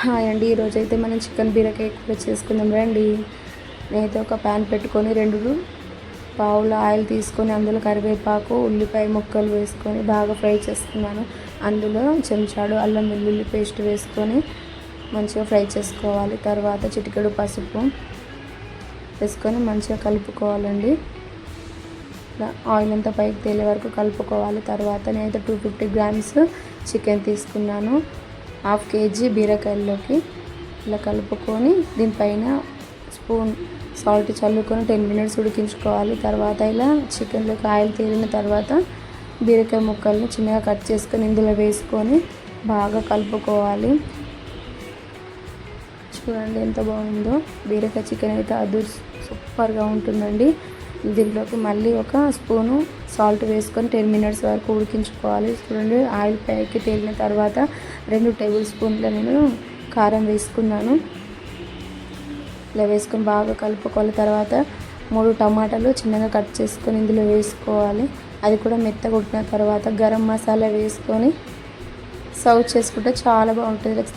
Hi అండి, ఈరోజైతే మనం చికెన్ బీరకాయ కూర చేసుకుందాం రండి. నేనైతే ఒక ప్యాన్ పెట్టుకొని 2 పావుల ఆయిల్ తీసుకొని అందులో కరివేపాకు, ఉల్లిపాయ ముక్కలు వేసుకొని బాగా ఫ్రై చేసుకున్నాను. అందులో చెంచాడు అల్లం వెల్లుల్లి పేస్ట్ వేసుకొని మంచిగా ఫ్రై చేసుకోవాలి. తర్వాత చిటికెడు పసుపు వేసుకొని మంచిగా కలుపుకోవాలండి. ఆయిల్ అంతా పైకి తేలే వరకు కలుపుకోవాలి. తర్వాత నేనైతే 250 గ్రామ్స్ చికెన్ తీసుకున్నాను. 1/2 kg బీరకాయల్లోకి ఇలా కలుపుకొని దీనిపైన స్పూన్ సాల్ట్ చల్లుకొని 10 minutes ఉడికించుకోవాలి. తర్వాత ఇలా చికెన్లోకి ఆయిల్ తేలిన తర్వాత బీరకాయ ముక్కల్ని చిన్నగా కట్ చేసుకొని ఇందులో వేసుకొని బాగా కలుపుకోవాలి. చూడండి ఎంత బాగుందో. బీరకాయ చికెన్ అయితే సూపర్గా ఉంటుందండి. దీంట్లోకి మళ్ళీ ఒక స్పూను సాల్ట్ వేసుకొని 10 minutes వరకు ఉడికించుకోవాలి. చూడండి ఆయిల్ పైకి తేలిన తర్వాత 2 టేబుల్ స్పూన్ల నేను కారం వేసుకున్నాను. ఇలా వేసుకొని బాగా కలుపుకోవాలి. తర్వాత 3 టమాటాలు చిన్నగా కట్ చేసుకొని ఇందులో వేసుకోవాలి. అది కూడా మెత్తగా ఉడికిన తర్వాత గరం మసాలా వేసుకొని సర్వ్ చేసుకుంటే చాలా బాగుంటుంది. లైక్